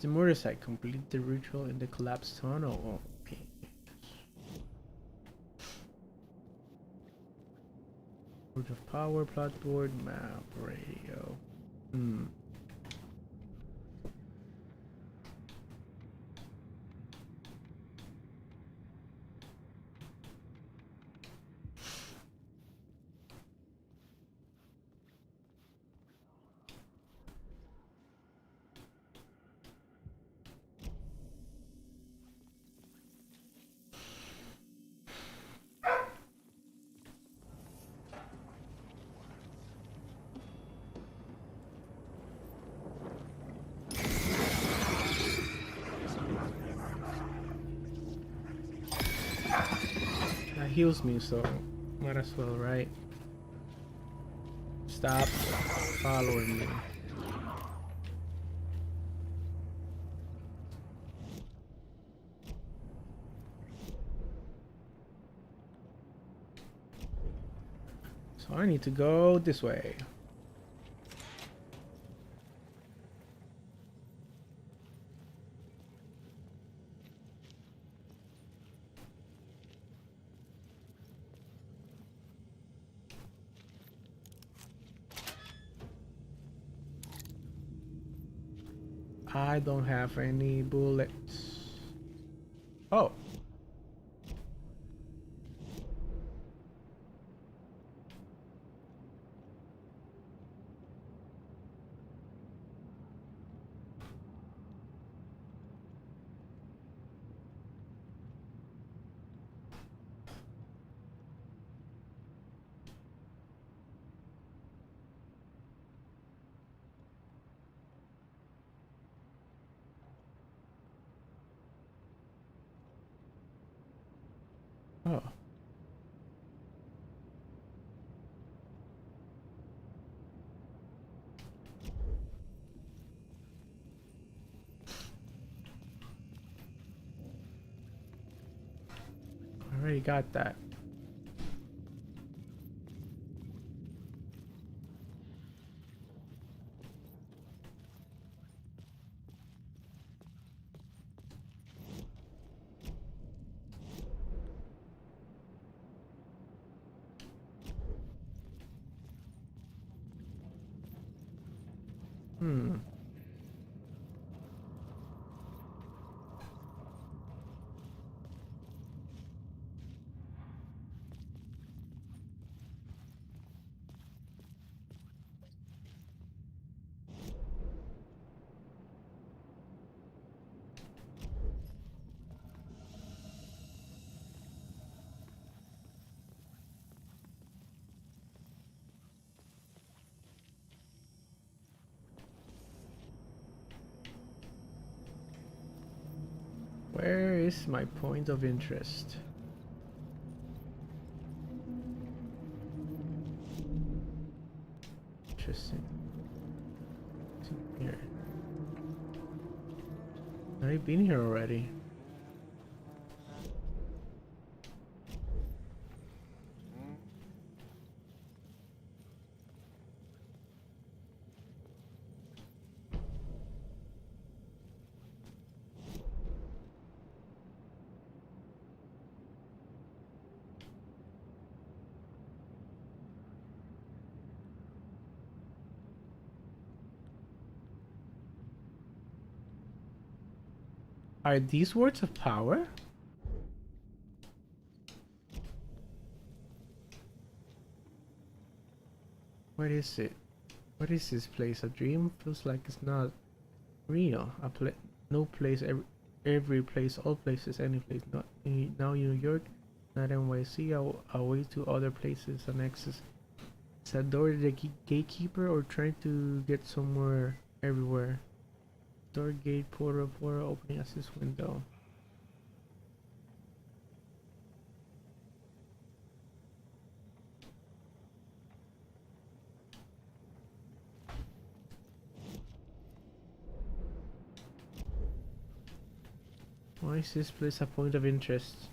the murder site. Complete the ritual in the collapsed tunnel. Oh, okay. Root of power, plot board, map, radio. That heals me, so might as well, right? Stop following me. So I need to go this way. I don't have any bullets. Oh. Oh. I already got that. Where is my point of interest? Interesting. It's in here. I've been here already. Are these words of power? What is it? What is this place? A dream? Feels like it's not real. No place, every place, all places, any place. Not now New York, not NYC. Away to other places. An access. Is that door the gatekeeper or trying to get somewhere everywhere? Door, gate, portal, opening access window. Why is this place a point of interest?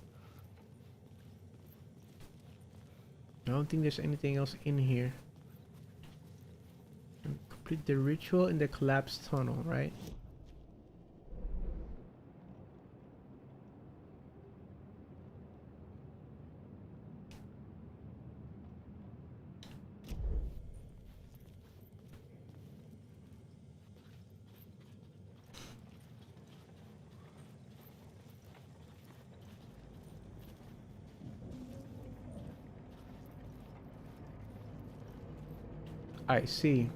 I don't think there's anything else in here. And complete the ritual in the collapsed tunnel, right? I see.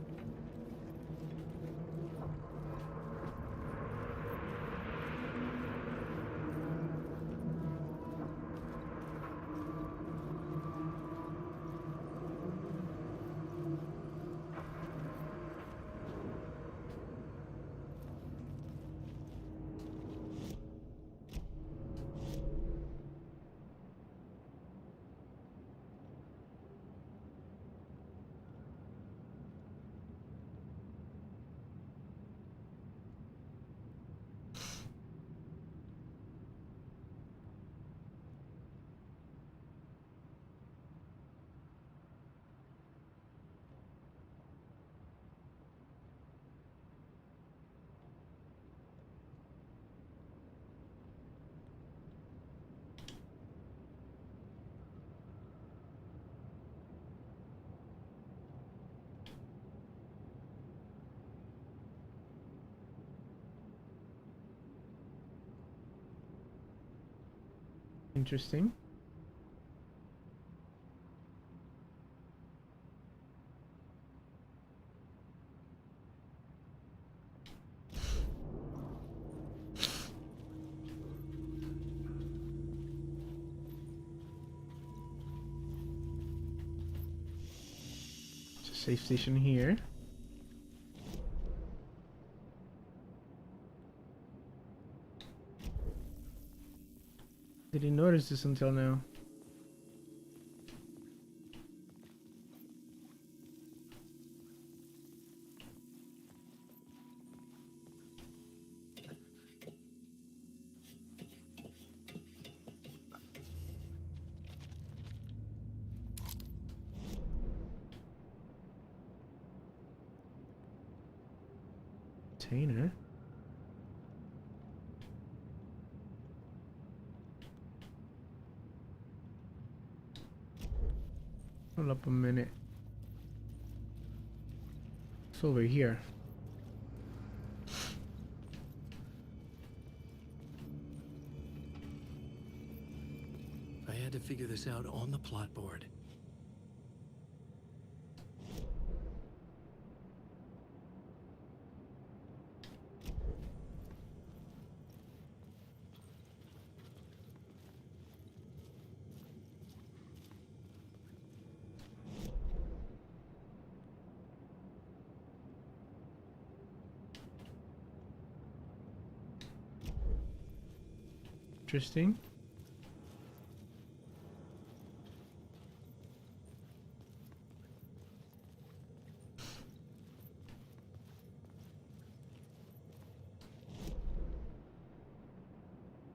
Interesting. It's a safe station here. Didn't notice this until now. Container. Hold up a minute. It's over here. I had to figure this out on the plot board. Interesting.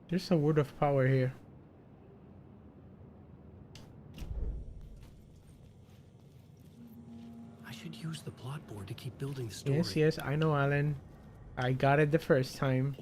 There's a word of power here. I should use the plot board to keep building the story. Yes, yes, I know, Alan. I got it the first time.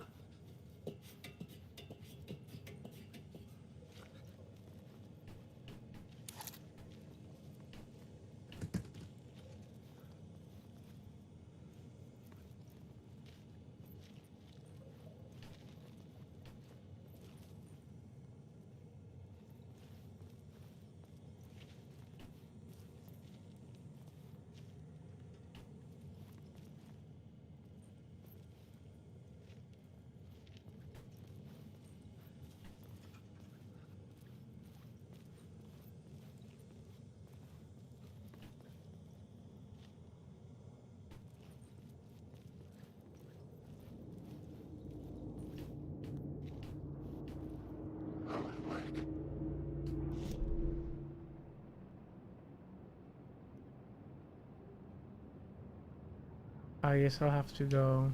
I guess I'll have to go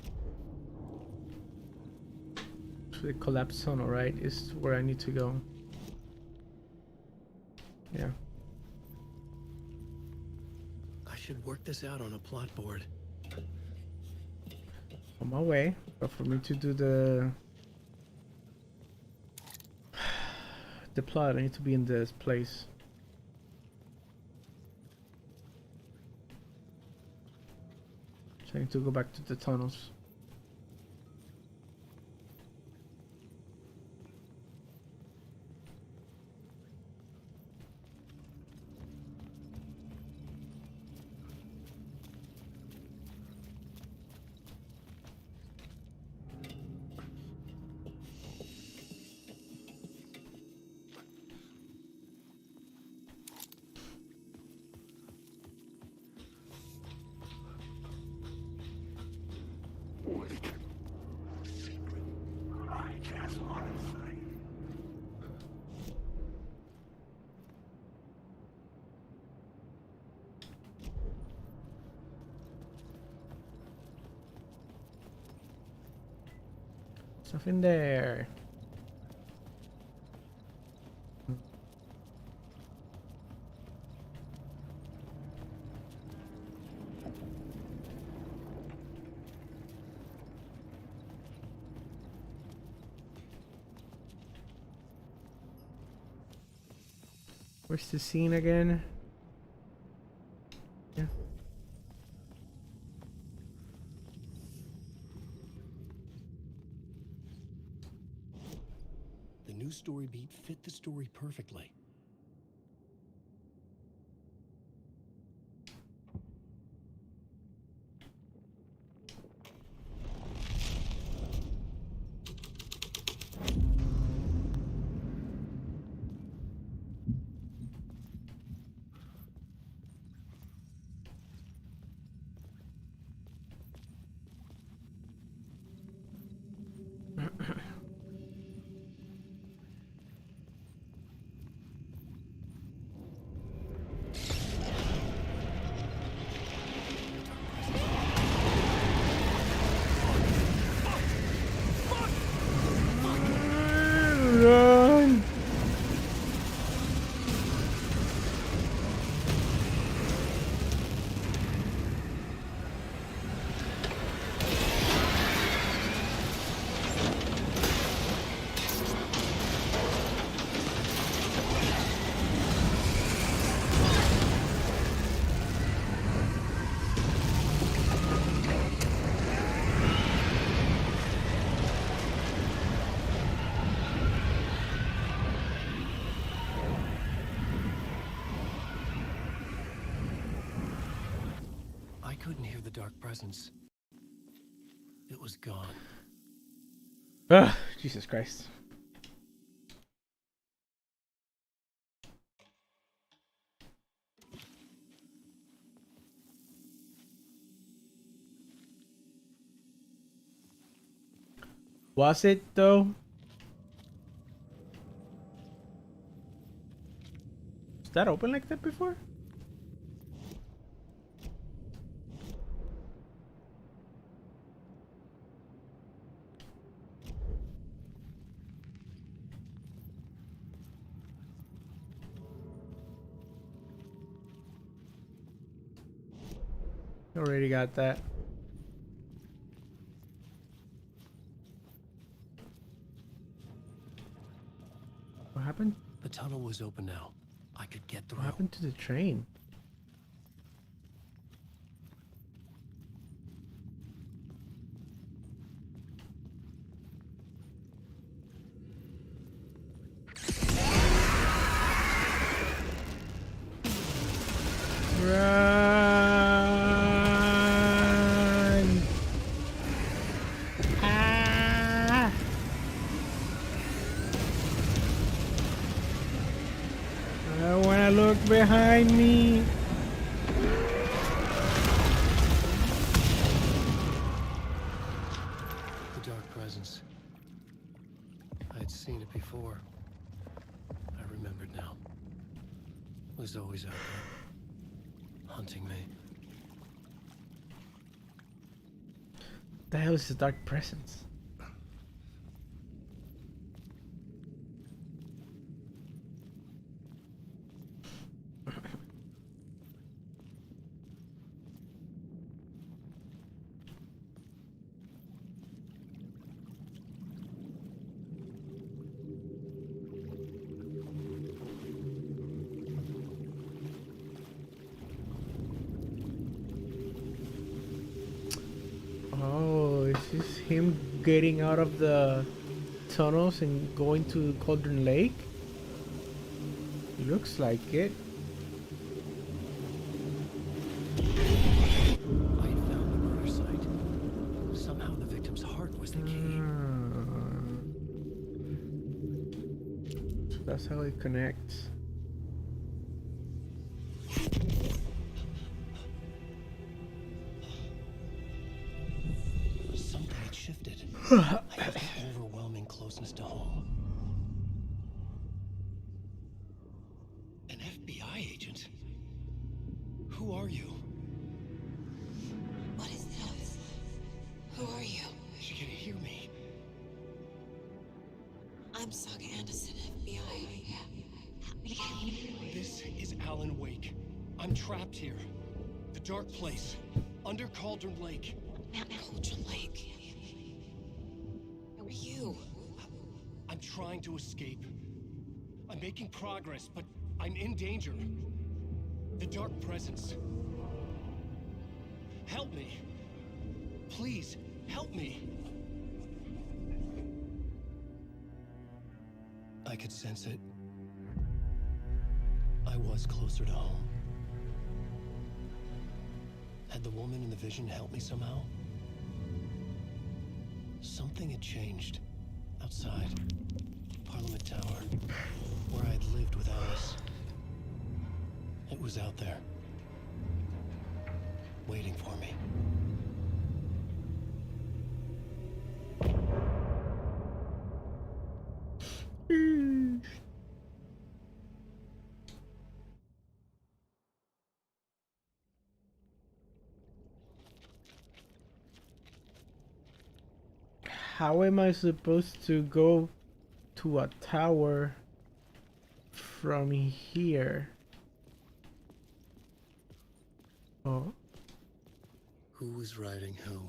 to the collapse tunnel, right? Is where I need to go. Yeah. I should work this out on a plot board. On my way, but for me to do the plot, I need to be in this place. So I need to go back to the tunnels. Stuff in there. Where's the scene again? Yeah. The new story beat fit the story perfectly. Run! I couldn't hear the dark presence. It was gone. Ugh, Jesus Christ. Was it though? Is that open like that before? Already got that. What happened? The tunnel was open now. I could get through. What happened to the train? Run! Ah! I don't wanna look behind me. The dark presence. I had seen it before. I remembered now. It was always out there, hunting me. The hell is the dark presence? Oh, is this him getting out of the tunnels and going to Cauldron Lake? Looks like it. I had found the murder site. Somehow the victim's heart was the key. So that's how it connects. Something had shifted. I felt an overwhelming closeness to home. An FBI agent? Who are you? What is this? Who are you? She can hear me. I'm Saga Anderson, FBI. This is Alan Wake. I'm trapped here. The dark place. Under Cauldron Lake. Cauldron Lake. Where are you? I'm trying to escape. I'm making progress, but I'm in danger. The dark presence. Help me. Please, help me. I could sense it. I was closer to home. Had the woman in the vision helped me somehow? Something had changed. Outside. Parliament Tower. Where I had lived with Alice. It was out there. Waiting for me. How am I supposed to go to a tower from here? Oh. Who was writing who?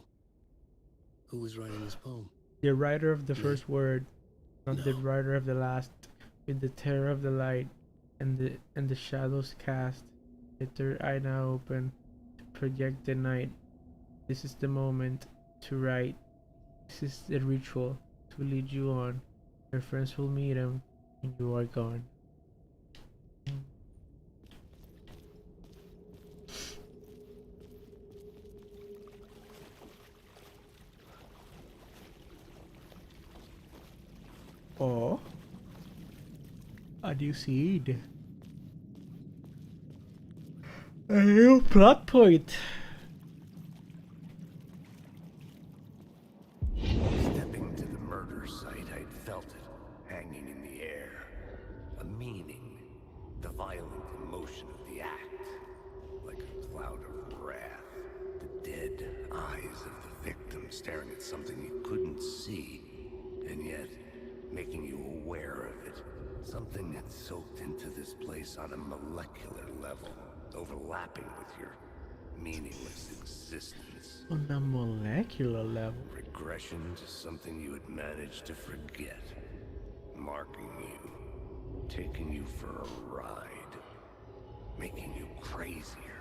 Who was writing this poem? The writer of the first word, not the No. writer of the last. With the terror of the light and the shadows cast, the third eye now open to project the night. This is the moment to write. This is the ritual to lead you on. Your friends will meet him, and you are gone. Oh, a new seed. A new plot point. Stepping to the murder site, I'd felt it hanging in the air. A meaning, the violent emotion of the act, like a cloud of wrath. The dead eyes of the victim staring at something you couldn't see, and yet making you aware of it. Something had soaked into this place on a molecular level, overlapping with your meaningless existence. On a molecular level. Regression to something you had managed to forget. Marking you. Taking you for a ride. Making you crazier.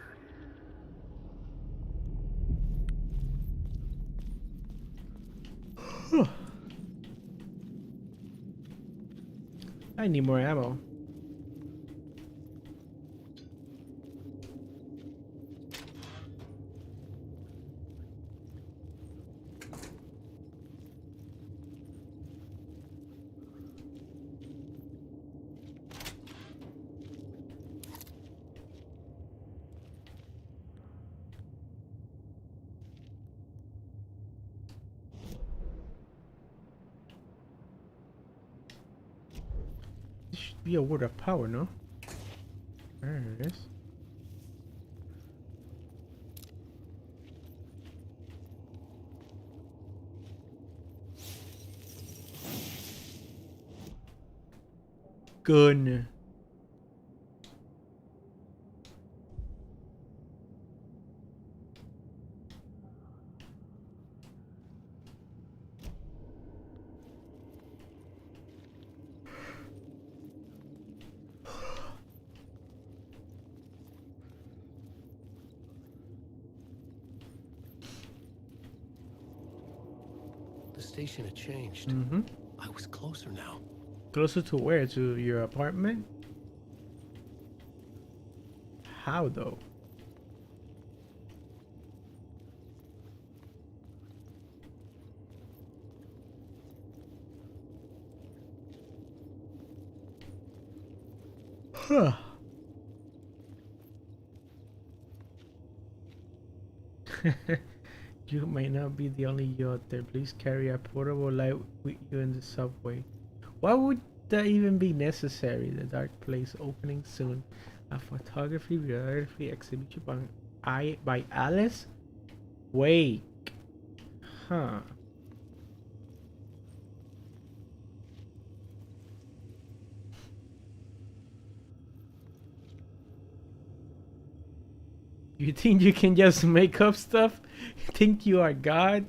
I need more ammo. This should be a word of power, no? There it is. Gun. The station had changed. Mm-hmm. I was closer now. Closer to where? To your apartment? How though? Huh. You might not be the only you out there. Please carry a portable light with you in the subway. Why would that even be necessary? The dark place opening soon. A photography biography exhibition by Alice Wake. Huh. You think you can just make up stuff? You think you are God?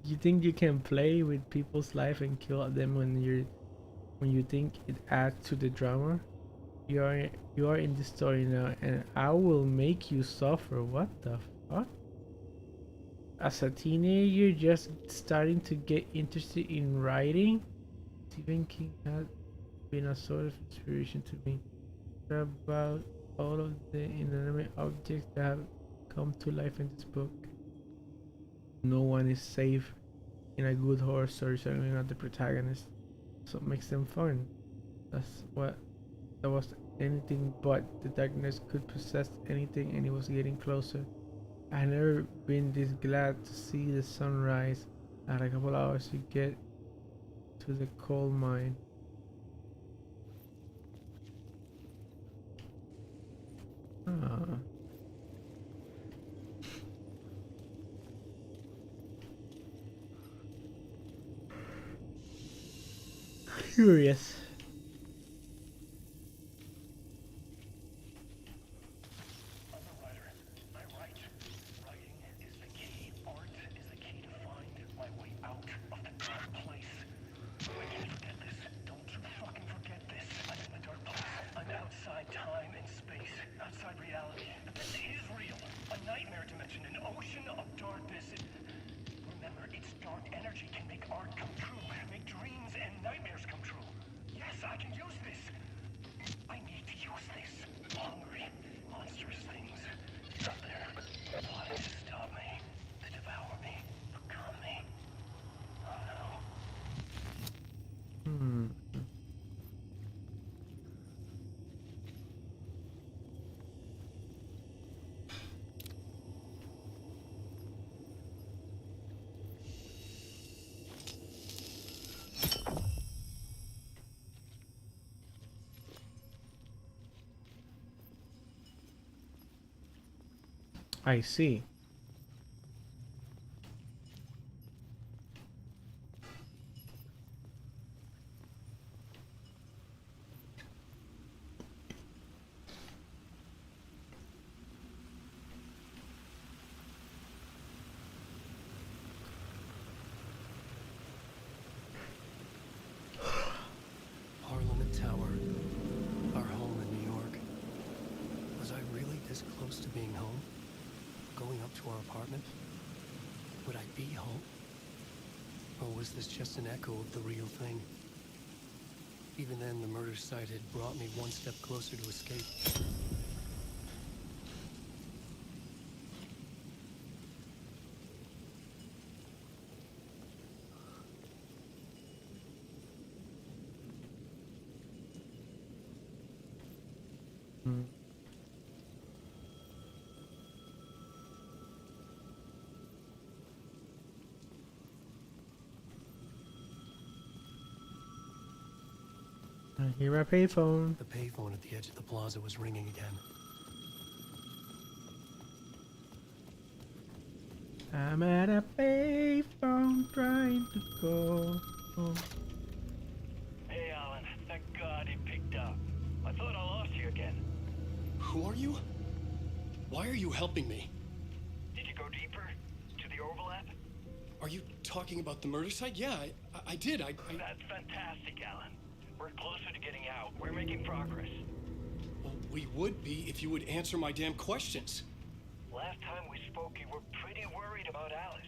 You think you can play with people's life and kill them when you think it adds to the drama? You are in the story now, and I will make you suffer. What the fuck? As a teenager, just starting to get interested in writing, Stephen King had been a sort of inspiration to me. About all of the inanimate objects that have come to life in this book. No one is safe in a good horror story, certainly not the protagonist. So it makes them fun. That was anything but. The darkness could possess anything, and it was getting closer. I had never been this glad to see the sunrise. I had a couple hours to get to the coal mine. Ah. Curious. I see. Parliament Tower, our home in New York. Was I really this close to being home? Going up to our apartment? Would I be home? Or was this just an echo of the real thing? Even then, the murder site had brought me one step closer to escape. I hear my payphone. The payphone at the edge of the plaza was ringing again. I'm at a payphone trying to go home. Hey, Alan. Thank God it picked up. I thought I lost you again. Who are you? Why are you helping me? Did you go deeper? To the overlap? Are you talking about the murder site? Yeah, I did. That's fantastic, Alan. We're closer to getting out. We're making progress. Well, we would be if you would answer my damn questions. Last time we spoke, you were pretty worried about Alice.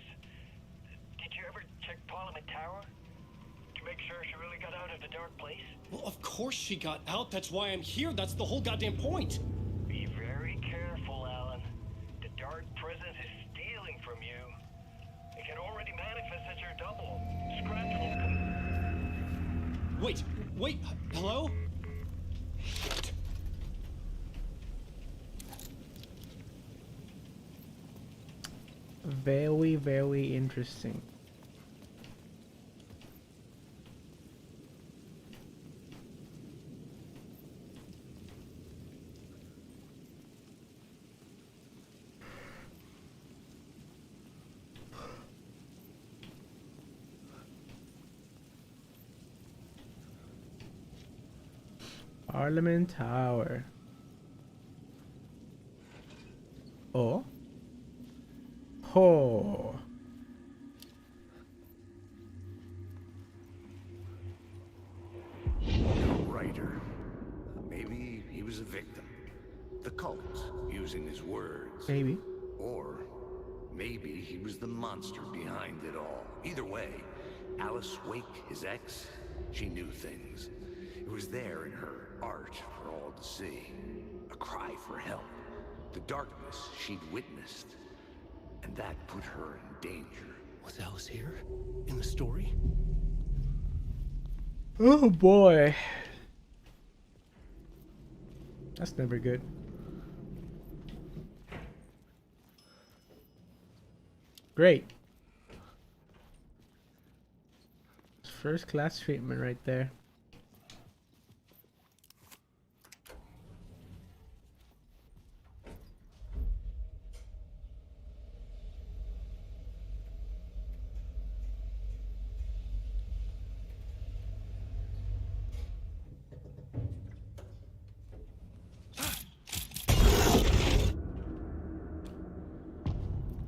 Did you ever check Parliament Tower? To make sure she really got out of the dark place? Well, of course she got out. That's why I'm here. That's the whole goddamn point. Be very careful, Alan. The dark presence is stealing from you. It can already manifest as your double. Scratch will... Wait, hello? Very, very interesting. Parliament Tower. Oh. Oh. No writer. Maybe he was a victim. The cult, using his words. Maybe. Or maybe he was the monster behind it all. Either way, Alice Wake, his ex, she knew things. It was there in her art for all to see. A cry for help. The darkness she'd witnessed. And that put her in danger. Was Alice here? In the story? Oh boy. That's never good. Great. First class treatment right there.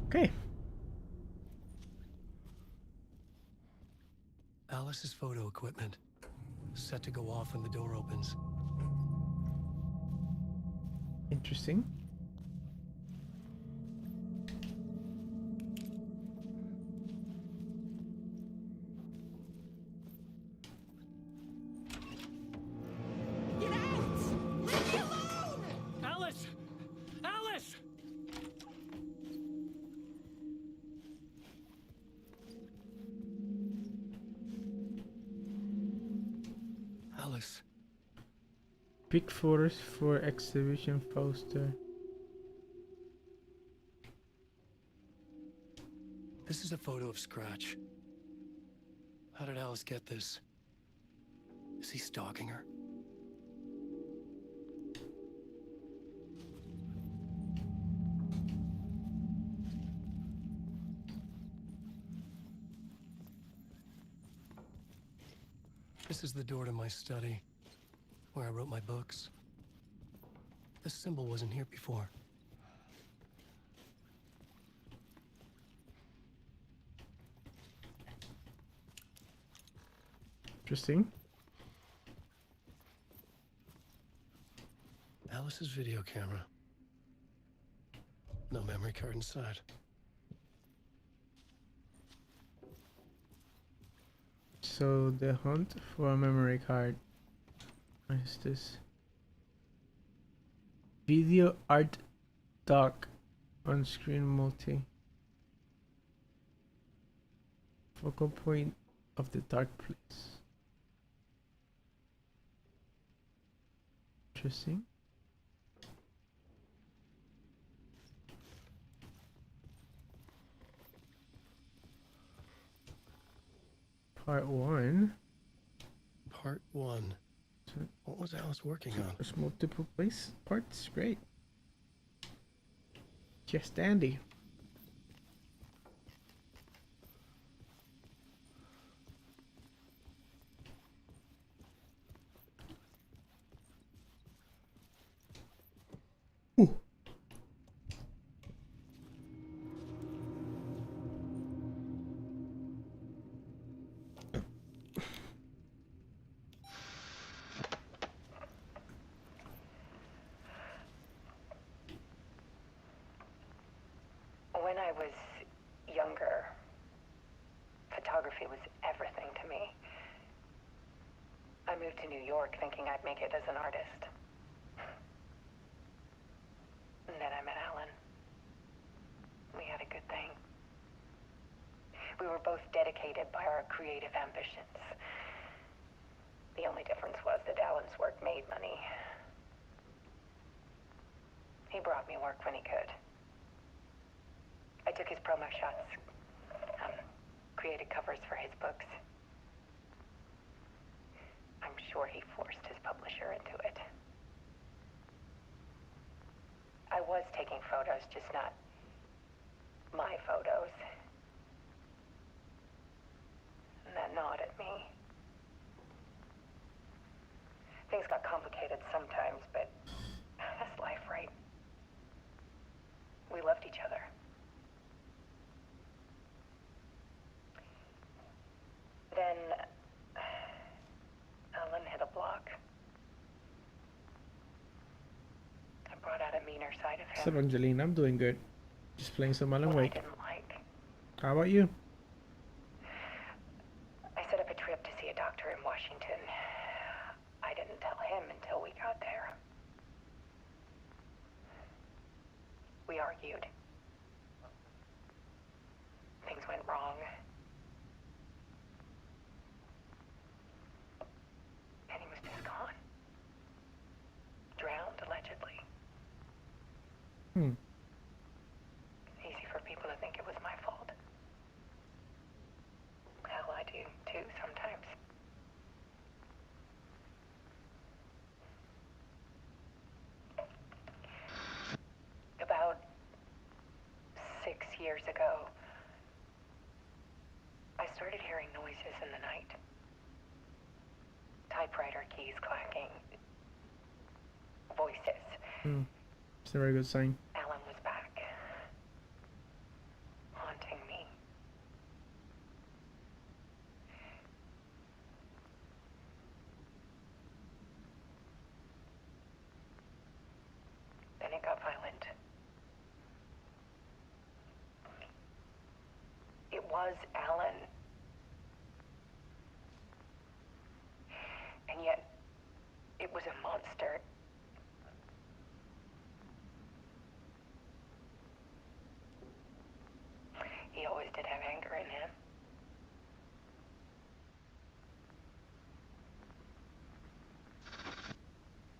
Okay. Alice's photo equipment. Set to go off when the door opens. Interesting. Get out! Leave me alone! Alice! Alice! Alice. Pick photos for exhibition poster. This is a photo of Scratch. How did Alice get this? Is he stalking her? This is the door to my study, where I wrote my books. This symbol wasn't here before. Interesting. Alice's video camera. No memory card inside. So the hunt for a memory card. What is this? Video art doc on screen multi. Focal point of the dark place. Interesting. Part 1. Part 1. So What was Alice working on? there's multiple place parts. Great. Just dandy. Ooh. When I was younger, photography was everything to me. I moved to New York thinking I'd make it as an artist. And then I met Alan. We had a good thing. We were both dedicated by our creative ambitions. The only difference was that Alan's work made money. He brought me work when he could. I took his promo shots, created covers for his books. I'm sure he forced his publisher into it. I was taking photos, just not my photos. And that gnawed at me. Things got complicated sometimes, but that's life, right? We meaner side of What's up, him. Angelina? I'm doing good. Just playing some Alan What I Wake. didn't like. How about you? I set up a trip to see a doctor in Washington. I didn't tell him until we got there. We argued. Things went wrong. And he was just gone. Drowned, allegedly. Hmm. Easy for people to think it was my fault. Hell, I do too sometimes. About 6 years ago, I started hearing noises in the night. Typewriter keys clacking. Voices. Hmm. It's a very good sign. Alan was back. Haunting me. Then it got violent. It was Alan. And yet, it was a monster. He always did have anger in him.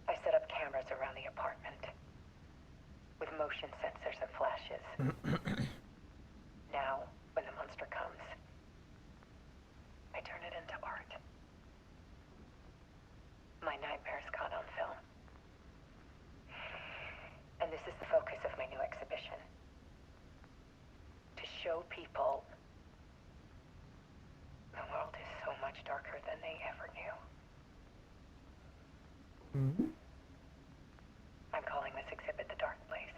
I set up cameras around the apartment with motion sensors and flashes. Now, when the monster comes, I turn it into art. My nightmares caught on film. And this is the focus of my new exhibition. To show people the world is so much darker than they ever knew. Hmm. I'm calling this exhibit The Dark Place.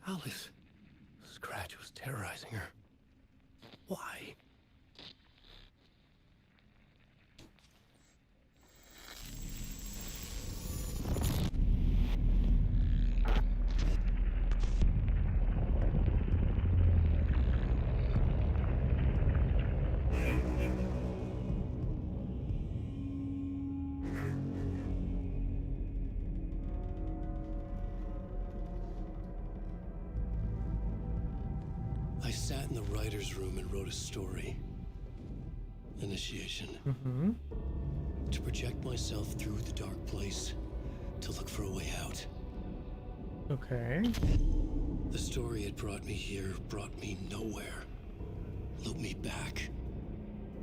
Alice. Scratch was terrorizing her. Why? I sat in the writer's room and wrote a story. Initiation. Mm-hmm. To project myself through the dark place, to look for a way out. Okay. The story had brought me here, brought me nowhere. Looped me back.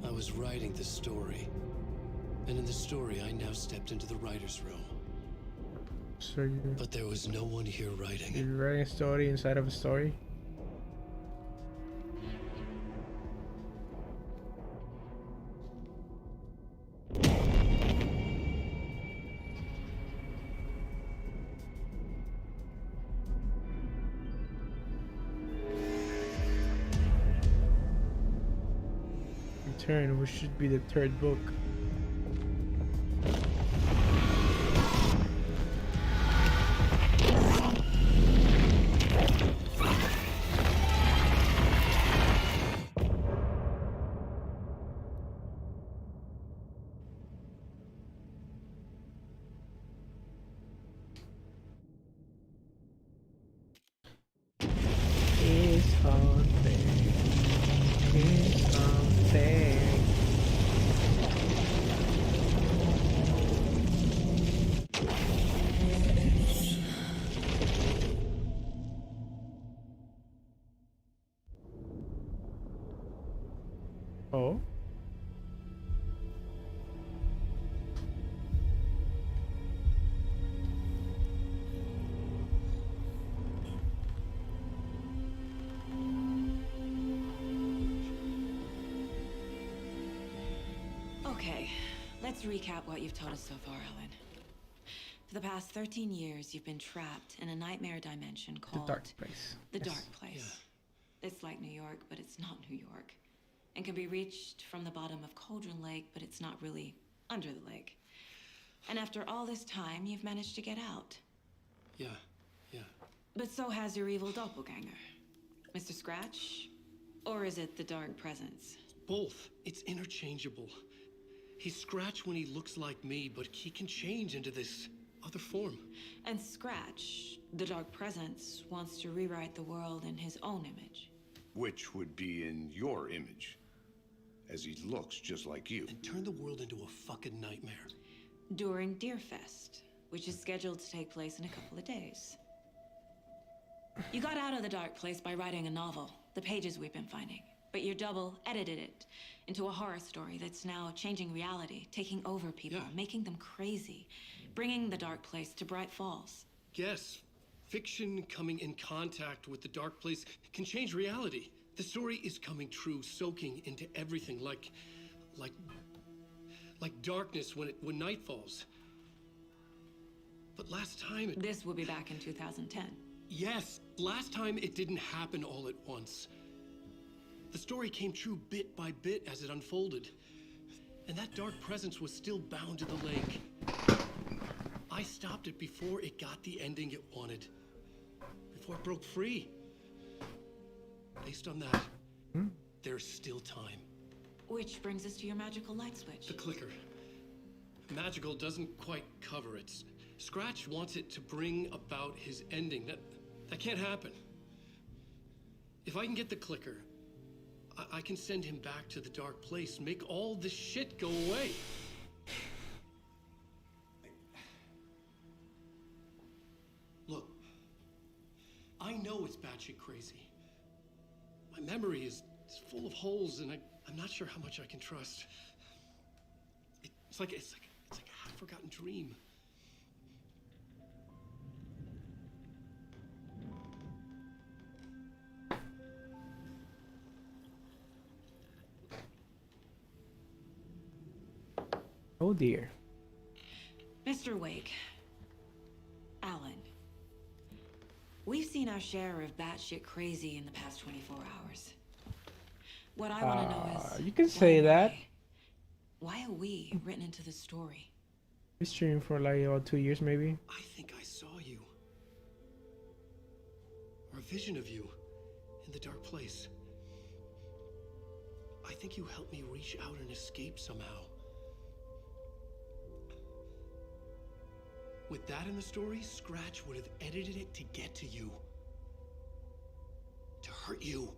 I was writing the story. And in the story, I now stepped into the writer's room. So you But there was no one here writing. you're writing a story inside of a story? Return, which should be the third book. It's haunting. It's haunting. Oh. Okay, let's recap what you've told us so far, Ellen. For the past 13 years, you've been trapped in a nightmare dimension The called dark place. the Yes. Dark Place. It's like New York, but it's not New York. And can be reached from the bottom of Cauldron Lake, but it's not really under the lake. And after all this time, you've managed to get out. Yeah. But so has your evil doppelganger. Mr. Scratch? Or is it the Dark Presence? Both. It's interchangeable. He's Scratch when he looks like me, but he can change into this other form. And Scratch, the Dark Presence, wants to rewrite the world in his own image. Which would be in your image, as he looks just like you. And turn the world into a fucking nightmare. During Deerfest, which is scheduled to take place in a couple of days. You got out of the dark place by writing a novel, the pages we've been finding. But your double edited it into a horror story that's now changing reality, taking over people, making them crazy, bringing the dark place to Bright Falls. Yes, fiction coming in contact with the dark place can change reality. The story is coming true, soaking into everything like darkness when night falls. But last time This will be back in 2010. Yes, last time it didn't happen all at once. The story came true bit by bit as it unfolded. And that dark presence was still bound to the lake. I stopped it before it got the ending it wanted. Before it broke free. Based on that, there's still time. Which brings us to your magical light switch. The clicker. Magical doesn't quite cover it. Scratch wants it to bring about his ending. That can't happen. If I can get the clicker, I can send him back to the dark place, make all this shit go away. Look, I know it's batshit crazy. My memory is full of holes, and I'm not sure how much I can trust. It's like a half-forgotten dream. Oh dear. Mr. Wake. Alan. We've seen our share of batshit crazy in the past 24 hours. What I want to know is... You can say that. Why are we written into the story? Been streaming for like about 2 years maybe. I think I saw you. Or a vision of you in the dark place. I think you helped me reach out and escape somehow. With that in the story, Scratch would have edited it to get to you. To hurt you.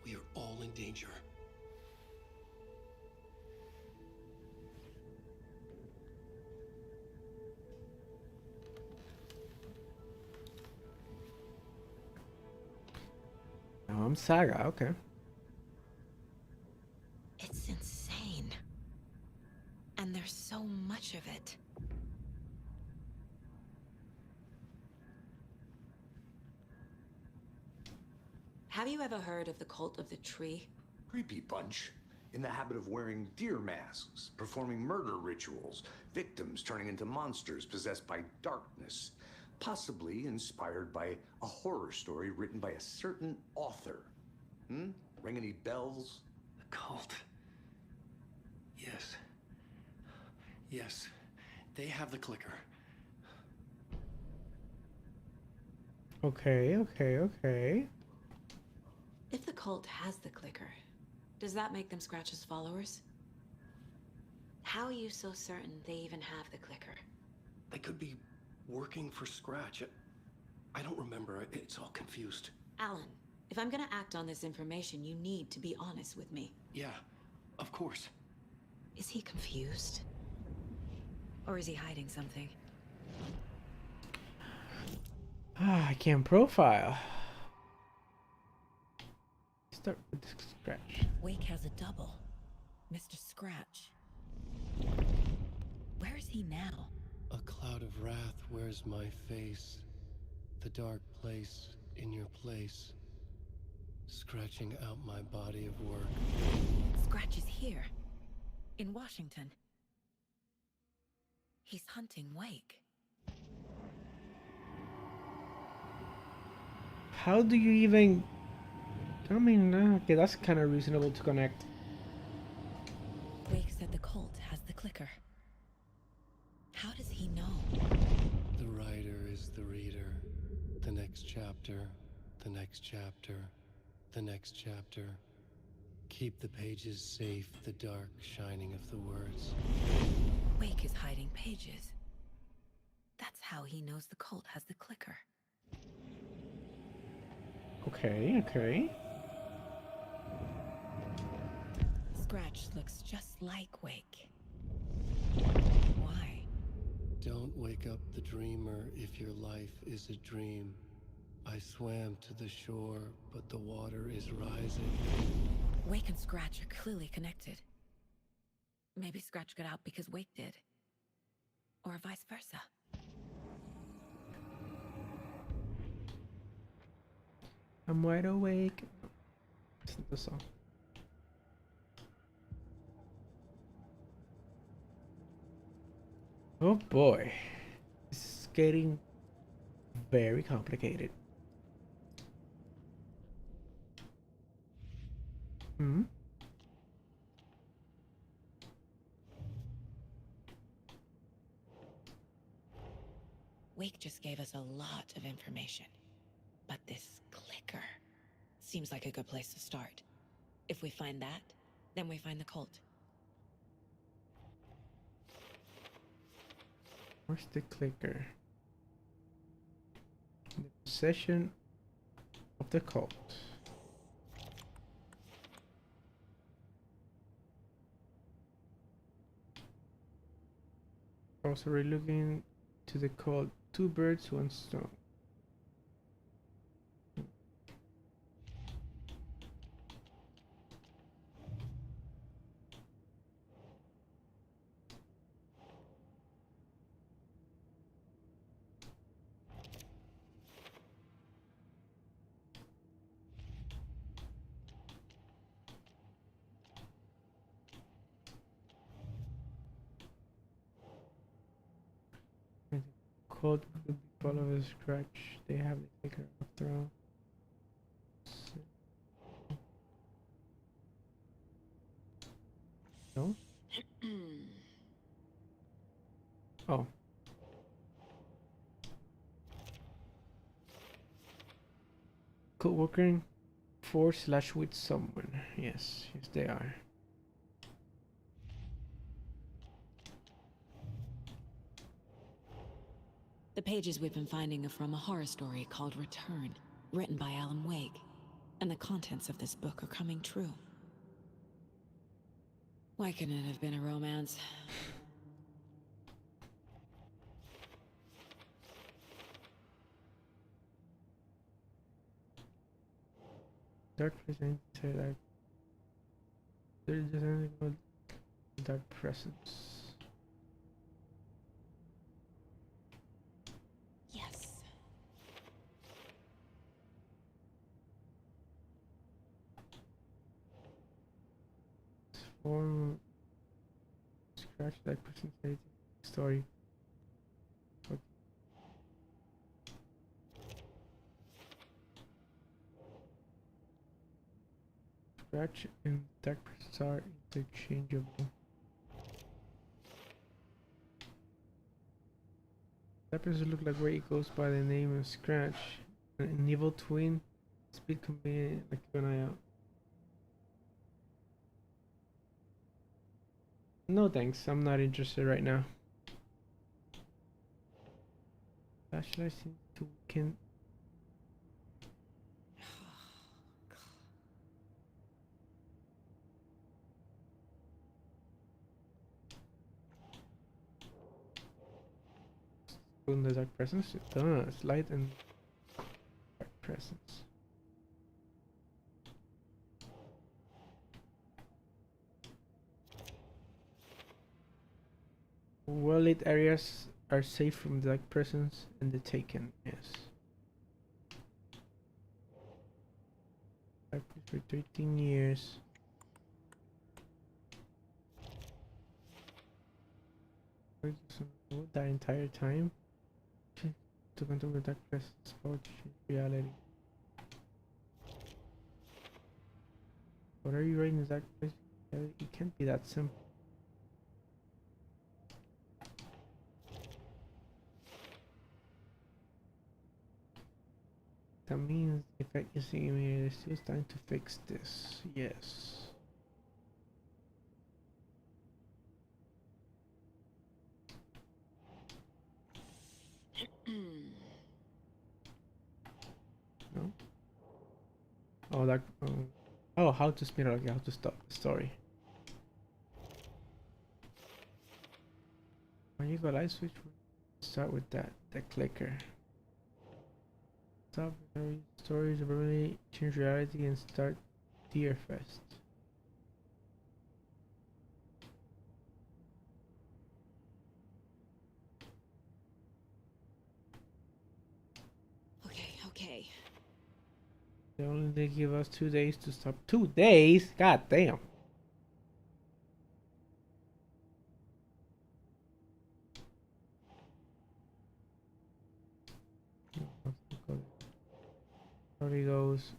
We are all in danger. Oh, I'm Saga, okay. It's insane. And there's so much of it. Have you ever heard of the cult of the tree? Creepy bunch. In the habit of wearing deer masks, performing murder rituals, victims turning into monsters possessed by darkness, possibly inspired by a horror story written by a certain author. Ring any bells? The cult. Yes. Yes. They have the clicker. Okay. If the cult has the clicker, does that make them Scratch's followers? How are you so certain they even have the clicker? They could be working for Scratch. I don't remember. It's all confused. Alan, if I'm gonna act on this information, you need to be honest with me. Yeah, of course. Is he confused? Or is he hiding something? I can't profile. Start with Scratch. Wake has a double. Mr. Scratch. Where is he now? A cloud of wrath wears my face. The dark place in your place. Scratching out my body of work. Scratch is here. In Washington. He's hunting Wake. How do you even... I mean, okay, that's kind of reasonable to connect. clicker. How does he know? The writer is the reader. The next chapter, the next chapter, the next chapter. Keep the pages safe, the dark shining of the words. Wake is hiding pages. That's how he knows the cult has the clicker. Okay, okay. Scratch looks just like Wake. Why? Don't wake up the dreamer if your life is a dream. I swam to the shore, but the water is rising. Wake and Scratch are clearly connected. Maybe Scratch got out because Wake did. Or vice versa. I'm wide awake. Listen to the song. Oh boy. This is getting very complicated. Hmm? Wake just gave us a lot of information. But this clicker seems like a good place to start. If we find that, then we find the cult. Where's the clicker? The possession of the cult. Also, we're looking to the cult. Two birds, one stone. Cult could be followers Scratch. They have the clicker after all. No? Oh. Co-working for/with someone. Yes, yes they are. The pages we've been finding are from a horror story called Return, written by Alan Wake. And the contents of this book are coming true. Why couldn't it have been a romance? Dark presence said that there's just anything called dark presence. Yes. Form Scratch that person said story. Okay. Scratch and dark presence are interchangeable. That person look like where it goes by the name of Scratch. An evil twin. Speed convenient, like keep an eye out. No thanks, I'm not interested right now. Flashlight seems to weaken. In the dark presence? It does. Light and dark presence. Well-lit areas are safe from dark presence and the taken, yes. I've been for 13 years. That entire time? To control the dark presence, power to change reality. What are you writing in the dark place? It can't be that simple. That means if I can see me, it's still time to fix this. Yes. No. Oh, that. Oh, how to spin it? Okay, how to stop the story. When you go light switch, start with that. The clicker. Stop stories permanently change reality and start Deerfest. Okay. They give us 2 days to stop. 2 days? God damn. Story goes.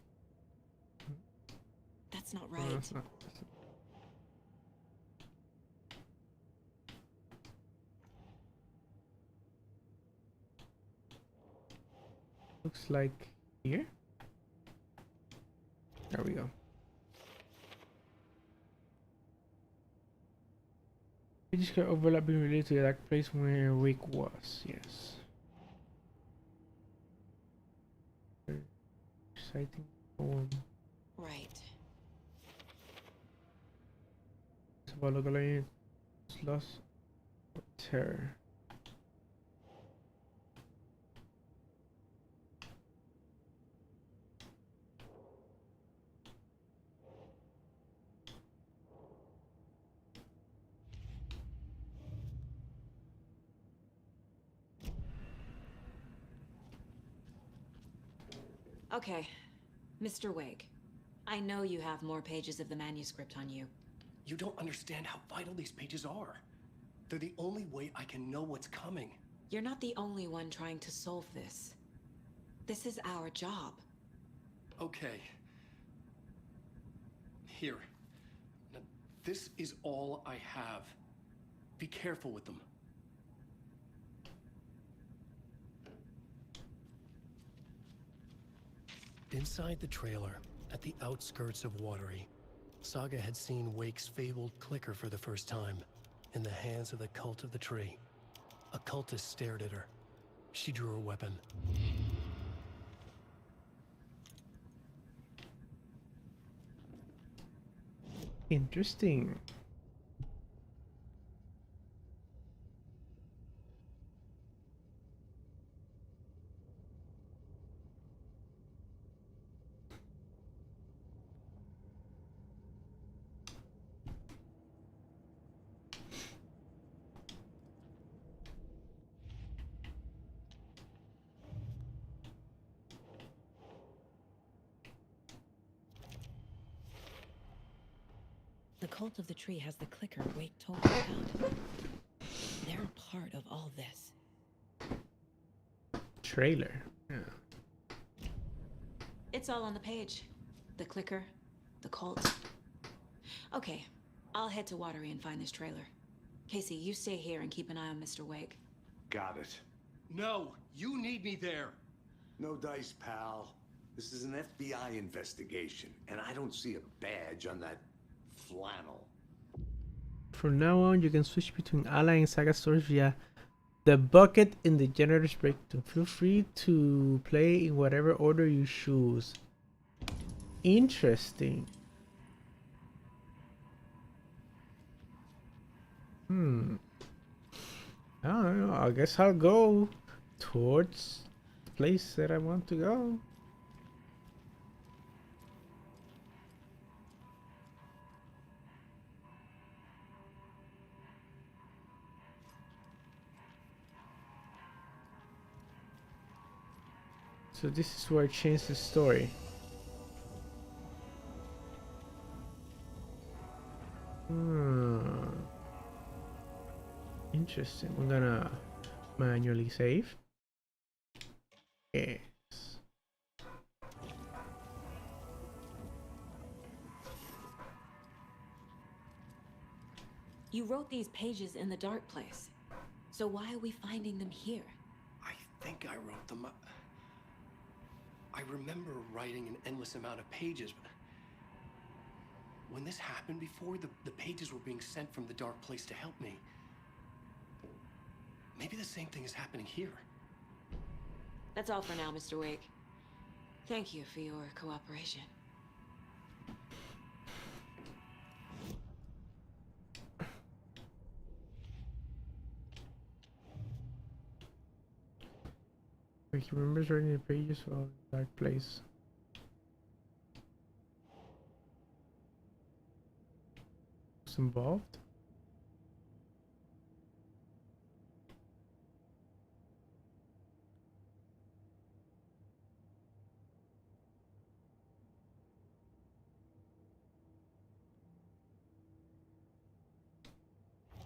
That's not No, right. that's not. Looks like here. There we go. We just got overlap being related to that place where Rick was. Yes. Exciting poem. Right. It's about looking lost or terror. Okay, Mr. Wake. I know you have more pages of the manuscript on you. You don't understand how vital these pages are. They're the only way I can know what's coming. You're not the only one trying to solve this. This is our job. Okay. Here. Now, this is all I have. Be careful with them. Inside the trailer, at the outskirts of Watery, Saga had seen Wake's fabled clicker for the first time, in the hands of the Cult of the Tree. A cultist stared at her. She drew her weapon. Interesting. The Cult of the Tree has the clicker Wake told me about. They're a part of all this. Trailer. Yeah. It's all on the page. The clicker, the cult. Okay, I'll head to Watery and find this trailer. Casey, you stay here and keep an eye on Mr. Wake. Got it. No, you need me there. No dice, pal. This is an FBI investigation, and I don't see a badge on that flannel. From now on, you can switch between Ally and Saga stores via the bucket in the generator's breakdown. Feel free to play in whatever order you choose. Interesting. I don't know. I guess I'll go towards the place that I want to go. So this is where I changed the story. Interesting. I'm gonna manually save. Yes. You wrote these pages in the dark place. So why are we finding them here? I think I wrote them up. I remember writing an endless amount of pages, but when this happened before, the pages were being sent from the dark place to help me. Maybe the same thing is happening here. That's all for now, Mr. Wake. Thank you for your cooperation. He remembers writing the pages of the dark place. Was involved?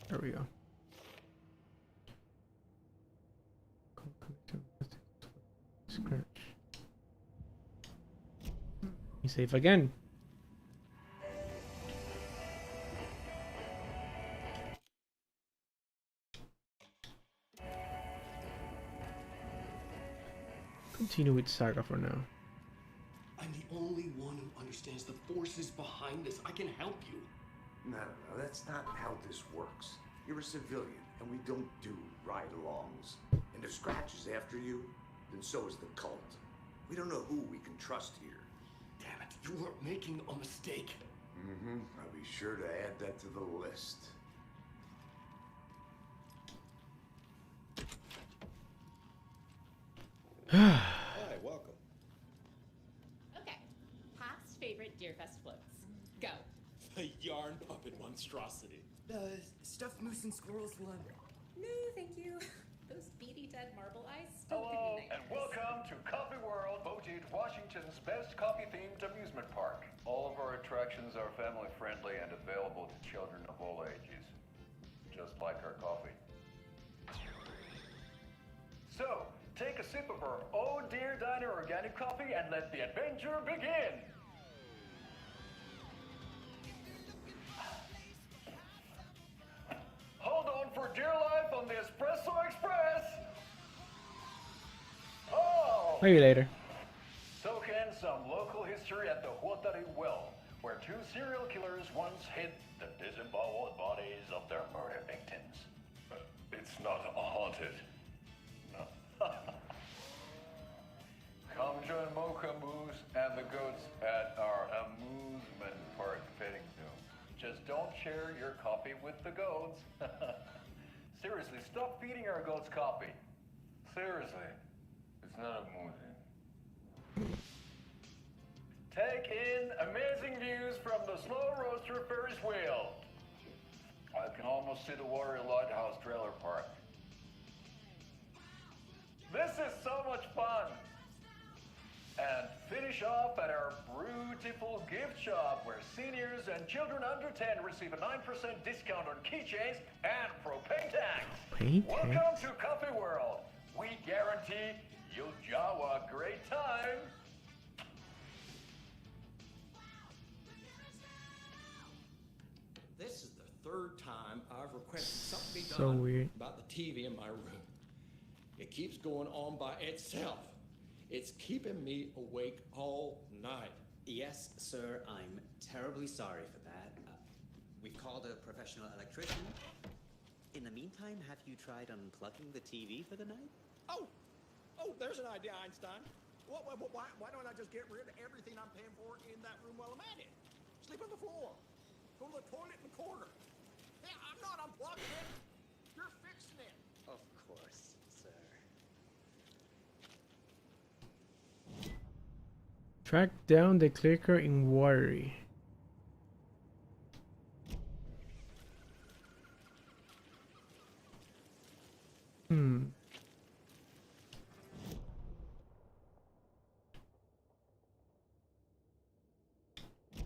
There we go. Scratch. You save again. Continue with Saga for now. I'm the only one who understands the forces behind this. I can help you. No, that's not how this works. You're a civilian, and we don't do ride-alongs. And if Scratch is after you, then so is the cult. We don't know who we can trust here. Damn it, you are making a mistake. Mm-hmm. I'll be sure to add that to the list. Hi, welcome. Okay. Pop's favorite Deerfest floats. Go. A yarn puppet monstrosity. Stuffed moose and squirrels one. No, thank you. Those beady dead marble eyes still Hello, give me and nightmares. welcome to Coffee World, voted Washington's best coffee-themed amusement park. All of our attractions are family-friendly and available to children of all ages, just like our coffee. So, take a sip of our Oh Dear Diner organic coffee and let the adventure begin! Hold on for dear life on the Espresso Express! Oh! Maybe later. Soak in some local history at the Huatari Well, where two serial killers once hid the disemboweled bodies of their murder victims. It's not haunted. No. Come join Mocha Moose and the goats at our amusement park petting zoo. Just don't share your coffee with the goats. Seriously, stop feeding our goats coffee. Seriously, it's not amusing. Take in amazing views from the Slow Roaster Ferris wheel. I can almost see the Warrior Lighthouse trailer park. This is so much fun. And finish off at our beautiful gift shop where seniors and children under 10 receive a 9% discount on keychains and propane tanks. Propane Welcome tanks? to Coffee World. We guarantee you'll jaw a great time. This is the third time I've requested something be So done weird. about the TV in my room. It keeps going on by itself. It's keeping me awake all night. Yes, sir, I'm terribly sorry for that. We've called a professional electrician. In the meantime, have you tried unplugging the TV for the night? Oh, there's an idea, Einstein. Why don't I just get rid of everything I'm paying for in that room while I'm at it? Sleep on the floor. Go to the toilet in the corner. Hey, I'm not unplugging it. You're fixing it. Of course, sir. Track down the clicker in Watery.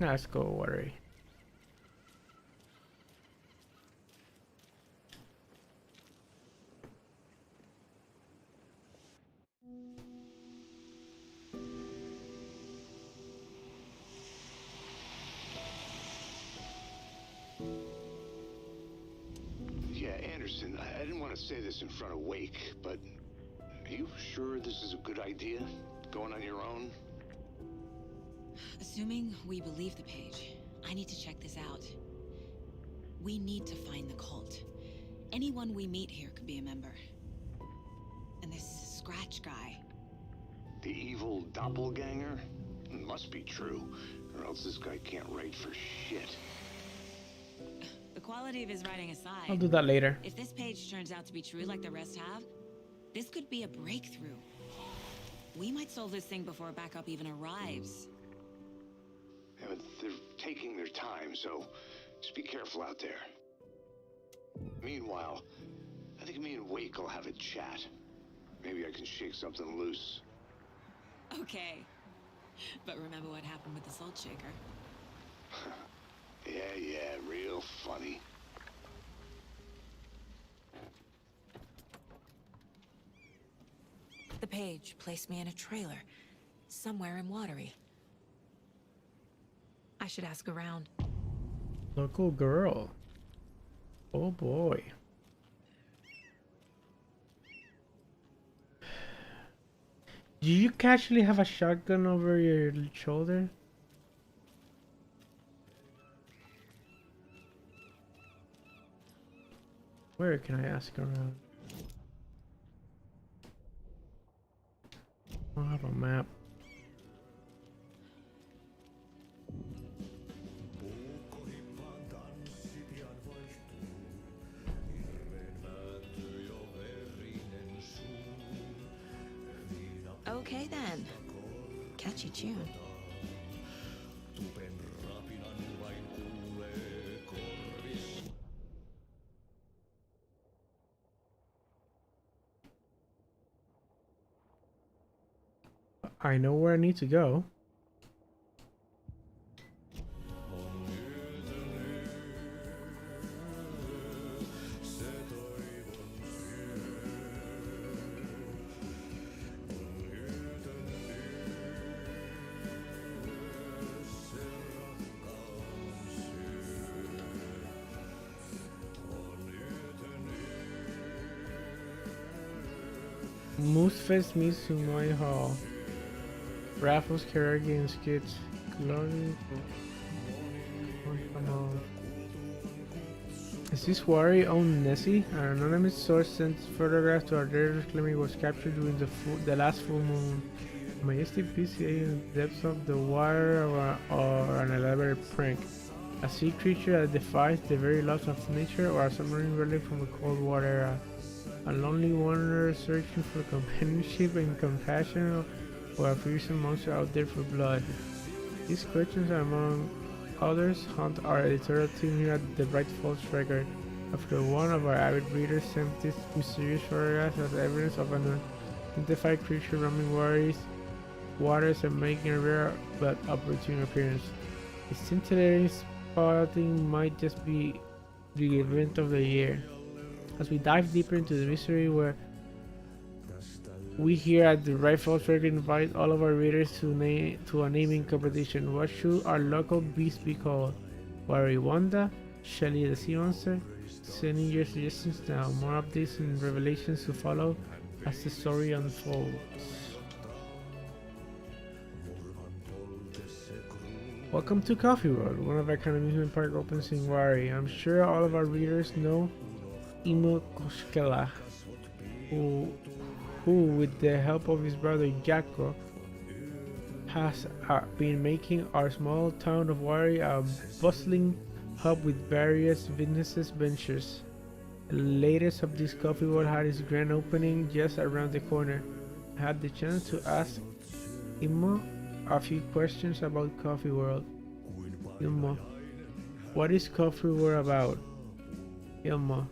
Let's go Watery. Yeah, Anderson, I didn't want to say this in front of Wake, but are you sure this is a good idea? Going on your own? Assuming we believe the page, I need to check this out. We need to find the cult. Anyone we meet here could be a member. And this Scratch guy. The evil doppelganger? Must be true, or else this guy can't write for shit. The quality of his writing aside, I'll do that later. if this page turns out to be true like the rest have, this could be a breakthrough. We might solve this thing before backup even arrives. Yeah, but they're taking their time, so just be careful out there. Meanwhile, I think me and Wake will have a chat. Maybe I can shake something loose. Okay. But remember what happened with the salt shaker? Yeah, real funny. The page placed me in a trailer, somewhere in Watery. I should ask around. Local girl. Oh boy. Do you casually have a shotgun over your shoulder? Where can I ask around? I don't have a map. Okay then. Catchy tune. I know where I need to go. Moosefest meets Sumai Hall. Raffles, karaoke, and skits. Glory. Oh, come on. Is this Wari owned Nessie? An anonymous source sent photographs to our database claiming it was captured during the last full moon. A majestic PCA in the depths of the water or an elaborate prank. A sea creature that defies the very laws of nature, or a submarine relic from the Cold War era. A lonely wanderer searching for companionship and compassion, or a fearsome monster out there for blood. These questions, among others, haunt our editorial team here at the Bright Falls Record. After one of our avid readers sent this mysterious photograph as evidence of an unidentified creature roaming waters and making a rare but opportune appearance. The scintillating spotting might just be the event of the year. As we dive deeper into the mystery, where we here at the Rifle Tracker invite all of our readers to a naming competition. What should our local beast be called? Wari Wanda? Shelly the Sea Monster? Send in your suggestions now. More updates and revelations to follow as the story unfolds. Welcome to Coffee World, one of our kind of amusement park opens in Wari. I'm sure all of our readers know Imo Koskela, who with the help of his brother Jacko has been making our small town of Wari a bustling hub with various businesses ventures. The latest of this coffee world had its grand opening just around the corner. I had the chance to ask Imo a few questions about Coffee World. Imo, what is Coffee World about? Imo,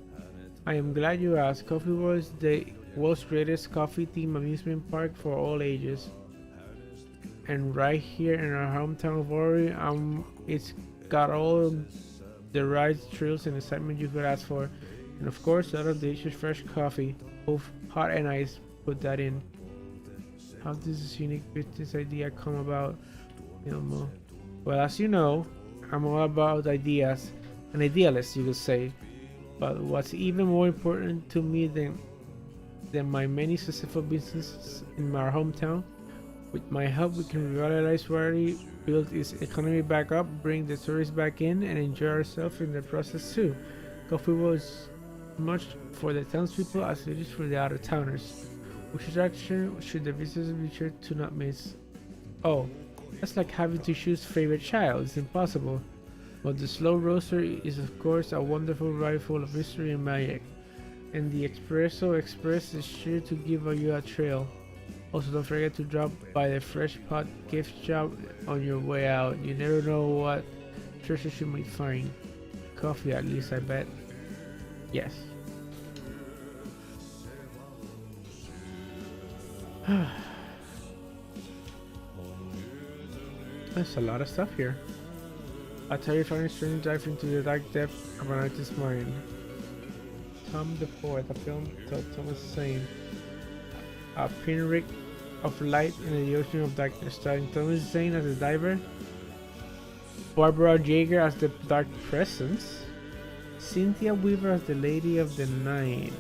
I am glad you asked. Coffee World is the world's greatest coffee-themed amusement park for all ages. And right here in our hometown of Ori, it's got all the rides, thrills, and excitement you could ask for. And of course, a lot of delicious fresh coffee, both hot and iced. Put that in. How does this unique business idea come about? Well, as you know, I'm all about ideas. An idealist, you could say. But what's even more important to me than my many successful businesses in my hometown With my help, we can revitalize Wari, build its economy back up, bring the tourists back in, and enjoy ourselves in the process too. Coffee was much for the townspeople as it is for the out-of-towners. Which attraction should the visitors be sure to not miss? Oh, that's like having to choose favorite child. It's impossible. But the Slow Roaster is of course a wonderful ride full of history and magic. And the Espresso Express is sure to give you a trail. Also, don't forget to drop by the Fresh Pot gift shop on your way out. You never know what treasures you might find. Coffee, at least, I bet. Yes. There's a lot of stuff here. A terrifying strange dive into the dark depths of an artist's mind. Tom the Poet, a film told Thomas Zane. A pinprick of light in the ocean of darkness, starring Thomas Zane as the diver, Barbara Jaeger as the dark presence, Cynthia Weaver as the Lady of the Night,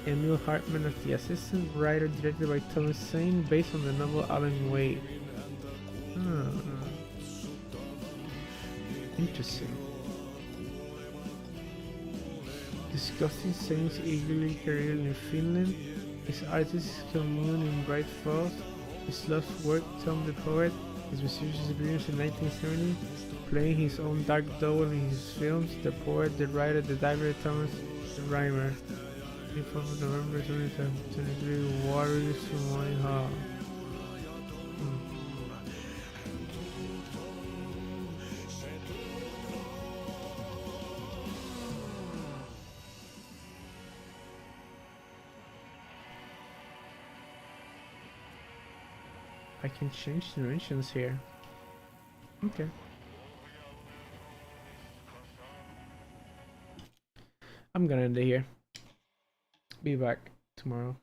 Emil Hartman as the assistant writer, directed by Thomas Zane, based on the novel Alan Wake. Interesting. Discussing Zane's eagerly career in Finland, his artist's commune in Bright Falls, his lost work, Tom the Poet, his mysterious experience in 1970, playing his own dark double in his films, the poet, the writer, the diver, Thomas the Rhymer. 24th of November 2023, Warriors from Wine Hall. I can change dimensions here. Okay. I'm gonna end it here. Be back tomorrow.